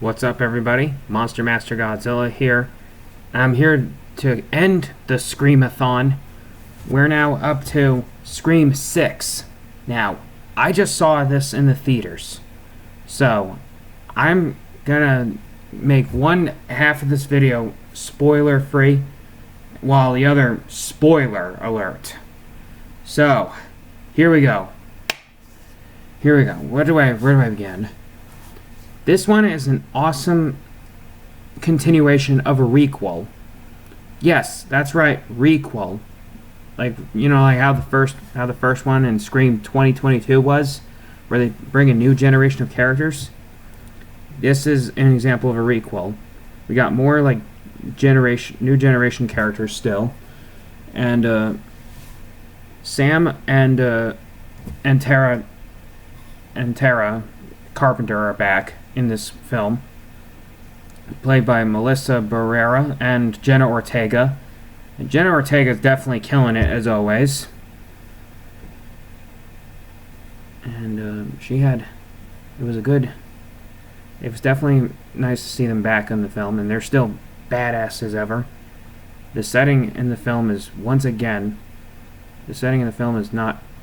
What's up, everybody? Monster Master Godzilla here. I'm here to end the Scream-A-Thon. We're now up to Scream 6. Now, I just saw this in the theaters. So, I'm gonna make one half of this video spoiler-free, while the other spoiler alert. So, here we go. Where do I begin? This one is an awesome continuation of a requel. Yes, that's right, requel. Like, you know, like how the first one in Scream 2022 was, where they bring a new generation of characters. This is an example of a requel. We got more like new generation characters still, and Sam and Tara Carpenter are back in this film, played by Melissa Barrera and Jenna Ortega. And Jenna Ortega is definitely killing it, as always. And it was definitely nice to see them back in the film, and they're still badass as ever. The setting in the film is, once again, not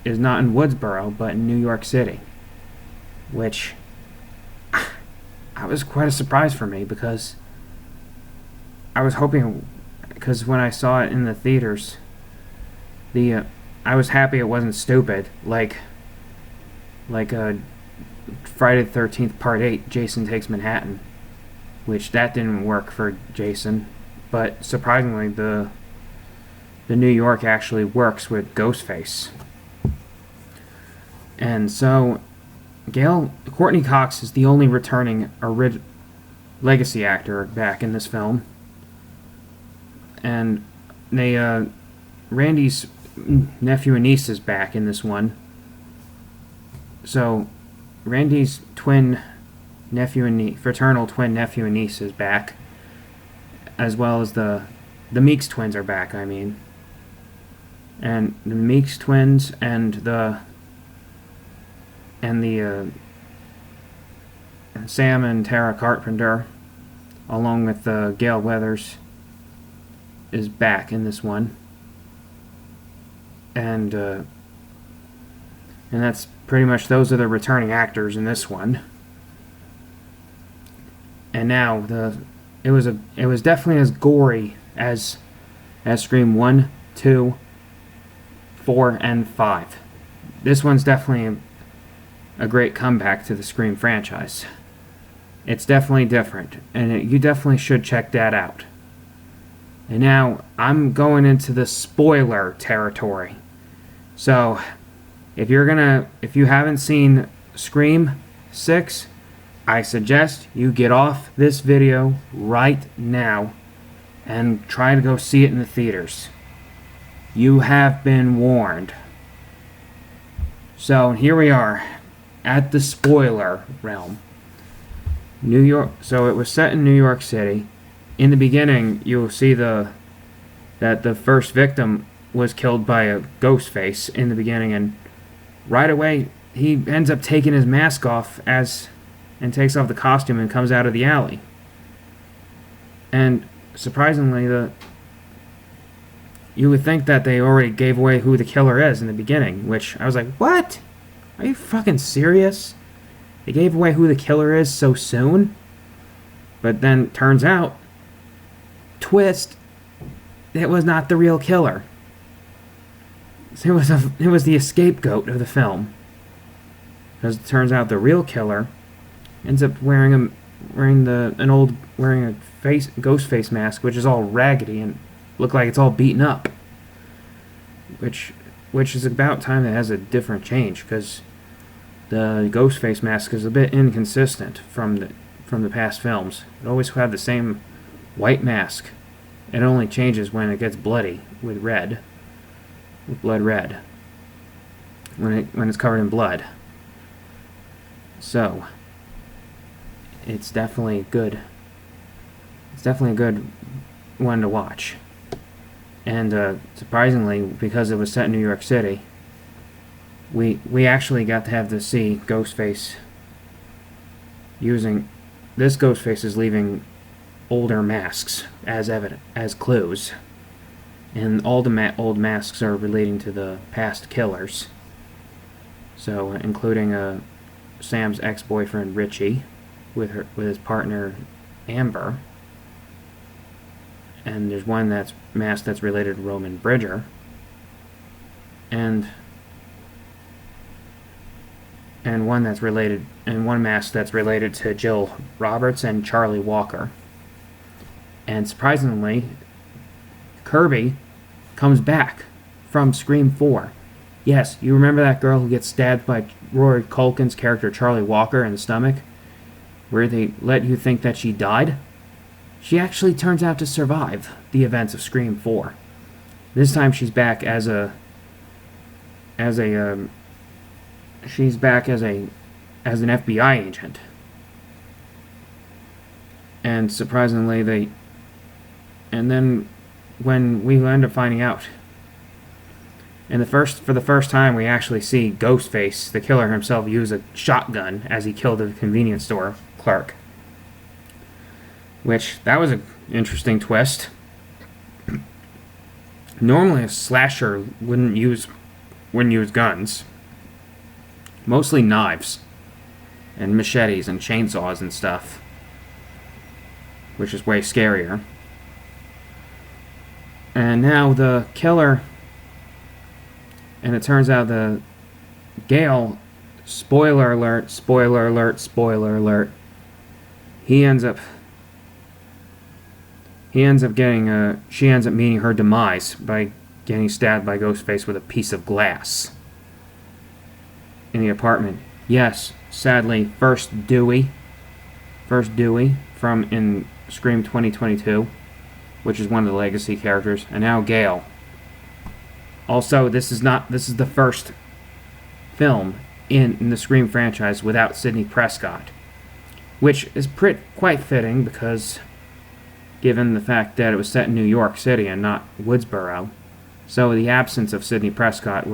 in Woodsboro, but in New York City, which I was quite a surprise for me, because I was hoping, because when I saw it in the theaters, I was happy it wasn't stupid, like Friday the 13th Part 8, Jason Takes Manhattan, which that didn't work for Jason, but surprisingly the New York actually works with Ghostface. And so Courtney Cox is the only returning legacy actor back in this film, and Randy's nephew and niece is back in this one. So Randy's fraternal twin nephew and niece is back, as well as the Meeks twins are back. And the Meeks twins and Sam and Tara Carpenter, along with Gale Weathers, is back in this one, and that's pretty much, those are the returning actors in this one. And now it was definitely as gory as Scream 1, 2, 4, and 5. This one's definitely a great comeback to the Scream franchise. It's definitely different, and you definitely should check that out. And now I'm going into the spoiler territory. So if you haven't seen Scream 6, I suggest you get off this video right now and try to go see it in the theaters. You have been warned. So here we are at the spoiler realm. New York. So it was set in New York City. In the beginning, you'll see that the first victim was killed by a ghost face in the beginning, and right away he ends up taking his mask off and takes off the costume and comes out of the alley. And surprisingly, you would think that they already gave away who the killer is in the beginning, which I was like, what? Are you fucking serious? They gave away who the killer is so soon? But then turns out, twist, it was not the real killer. It was the scapegoat of the film. Because it turns out the real killer ends up wearing a ghost face mask, which is all raggedy and look like it's all beaten up. Which is about time it has a different change, because the ghost face mask is a bit inconsistent from the past films. It always had the same white mask. It only changes when it gets bloody with blood red. When it's covered in blood. So it's definitely good. It's definitely a good one to watch. And surprisingly, because it was set in New York City, we actually got to see Ghostface using this Ghostface is leaving older masks as clues, and all the old masks are relating to the past killers. So, including Sam's ex-boyfriend Richie, with his partner Amber, and there's one mask that's related to Roman Bridger, and one mask that's related to Jill Roberts and Charlie Walker. And surprisingly, Kirby comes back from Scream 4. Yes, you remember that girl who gets stabbed by Rory Culkin's character Charlie Walker in the stomach, where they let you think that she died? She actually turns out to survive the events of Scream 4. This time she's back as an FBI agent. And surprisingly, and then when we end up finding out, for the first time, we actually see Ghostface, the killer himself, use a shotgun as he killed a convenience store clerk. That was an interesting twist. Normally, a slasher wouldn't use guns. Mostly knives and machetes and chainsaws and stuff, which is way scarier. And now the killer, and it turns out Gale, spoiler alert, she ends up meeting her demise by getting stabbed by Ghostface with a piece of glass in the apartment. Yes, sadly, first Dewey in Scream 2022, which is one of the legacy characters, and now Gale. Also, this is the first film in the Scream franchise without Sidney Prescott, which is quite fitting because, given the fact that it was set in New York City and not Woodsboro, so the absence of Sidney Prescott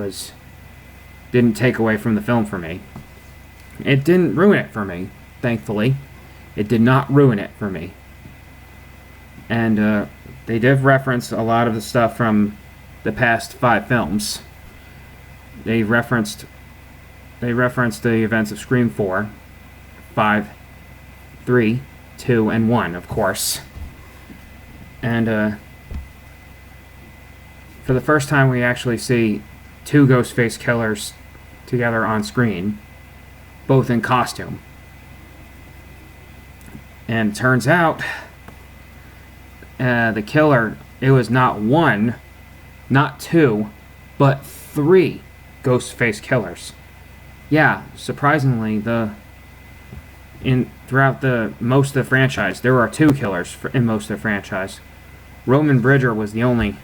didn't take away from the film for me. It didn't ruin it for me, thankfully. It did not ruin it for me. And they did reference a lot of the stuff from the past 5 films. They referenced the events of Scream 4, 5, 3, 2, and 1, of course. And for the first time, we actually see 2 Ghostface killers together on screen, both in costume. And it turns out the killer, it was not 1, not 2, but 3 Ghostface killers. Yeah, surprisingly, throughout most of the franchise, there are 2 killers in most of the franchise. Roman Bridger was the only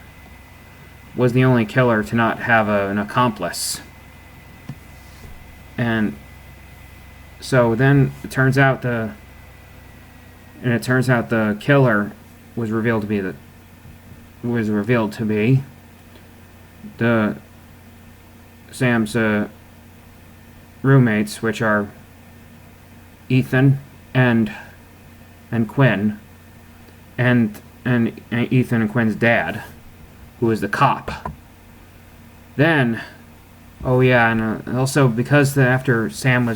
killer to not have an accomplice. And so then it turns out the killer was revealed to be Sam's roommates, which are Ethan and Quinn, and Ethan and Quinn's dad, who is the cop. Then, and also because after Sam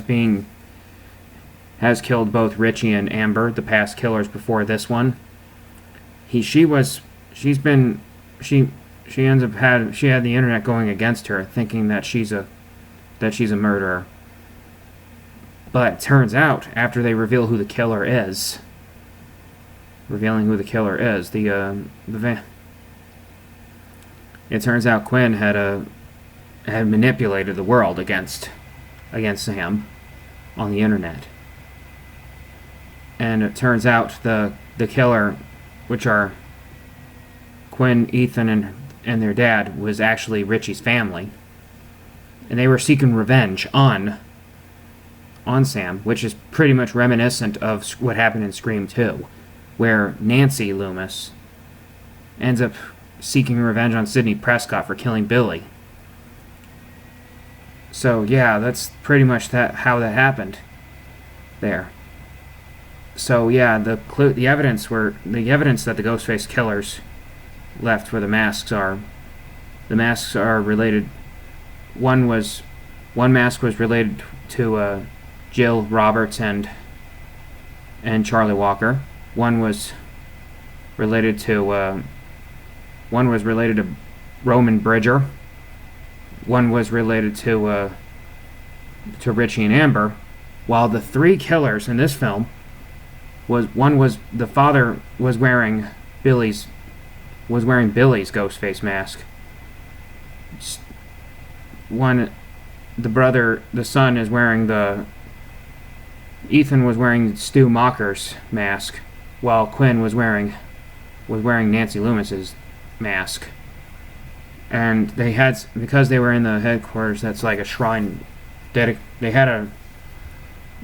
has killed both Richie and Amber, the past killers before this one, she had the internet going against her, thinking that she's a murderer. But it turns out, after they reveal who the killer is, it turns out Quinn had manipulated the world against Sam on the internet. And it turns out the killer, which are Quinn, Ethan, and their dad, was actually Richie's family. And they were seeking revenge on Sam, which is pretty much reminiscent of what happened in Scream 2, where Nancy Loomis ends up seeking revenge on Sidney Prescott for killing Billy. So yeah, that's pretty much how that happened there. So yeah, the evidence that the Ghostface killers left where the masks are related. One mask was related to Jill Roberts and Charlie Walker. One was related to Roman Bridger. One was related to Richie and Amber. While the three killers in this film the father was wearing Billy's Ghostface mask. The son is wearing Ethan was wearing Stu Macher's mask, while Quinn was wearing Nancy Loomis's mask. And because they were in the headquarters, that's like a shrine.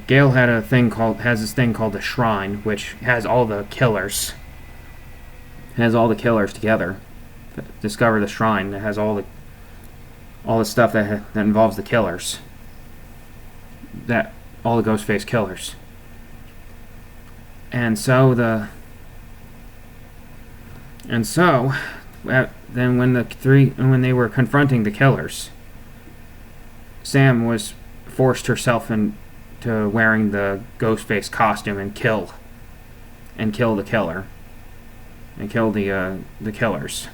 Gale has this thing called the Shrine, which has all the killers. Together. Discover the Shrine. It has all the stuff that involves the killers. All the Ghostface killers. And so then when they were confronting the killers, Sam was forced herself into wearing the Ghostface costume and kill the killer. And kill the killers.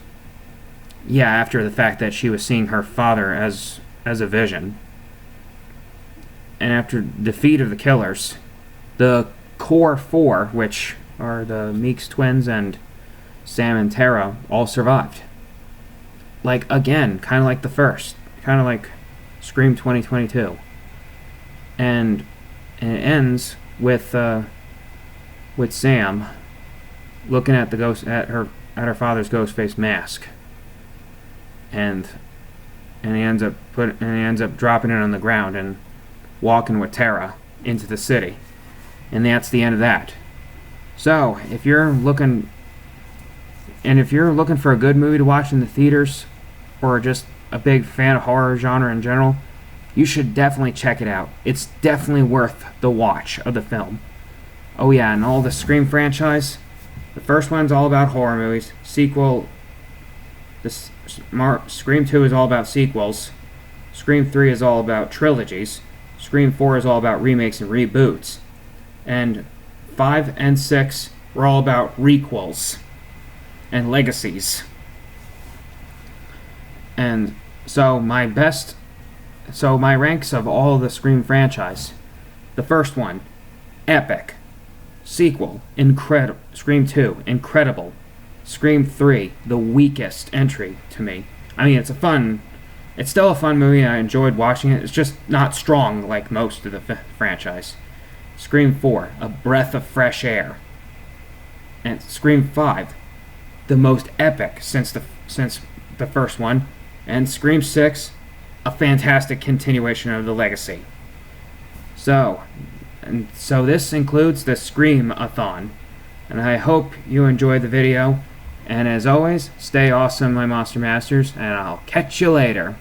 Yeah, after the fact that she was seeing her father as a vision. And after defeat of the killers, the core four, which are the Meeks twins and Sam and Tara, all survived. Like, again, kind of like the first. Kind of like Scream 2022. And it ends with Sam looking at her father's Ghostface mask. And he ends up dropping it on the ground and walking with Tara into the city. And that's the end of that. So, if you're looking for a good movie to watch in the theaters, or just a big fan of horror genre in general, you should definitely check it out. It's definitely worth the watch of the film. Oh yeah, and all the Scream franchise, the first one's all about horror movies. Scream 2 is all about sequels. Scream 3 is all about trilogies. Scream 4 is all about remakes and reboots. And 5 and 6 were all about requels and legacies. And so my ranks of all the Scream franchise. The first one, epic. Sequel, incredible. Scream 2, incredible. Scream 3, the weakest entry to me. I mean, it's still a fun movie. I enjoyed watching it. It's just not strong like most of the franchise. Scream 4, a breath of fresh air. And Scream 5, the most epic since the first one. And Scream 6, a fantastic continuation of the legacy. So this includes the Scream-A-Thon. And I hope you enjoyed the video. And as always, stay awesome, my Monster Masters, and I'll catch you later.